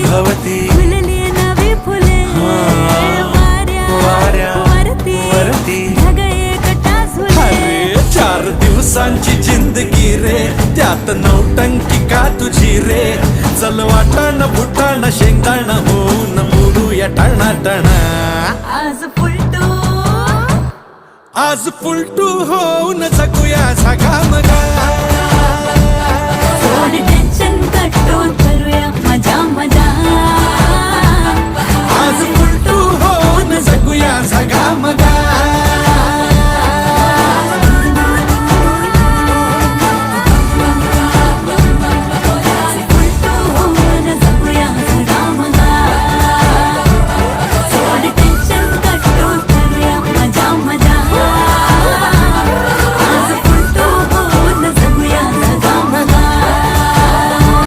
भवती फुलली नवी फुले वाऱ्या वरती ढग एकटा झुले. अरे 4 दिवसांची जिंदगी रे, त्यात नौटंकी का तुझी रे. चल वाटाण फुटाण शेंगदाण होऊन उडूया टणाटण. आज आज पुलटू होऊन जगूया सगळा मगा.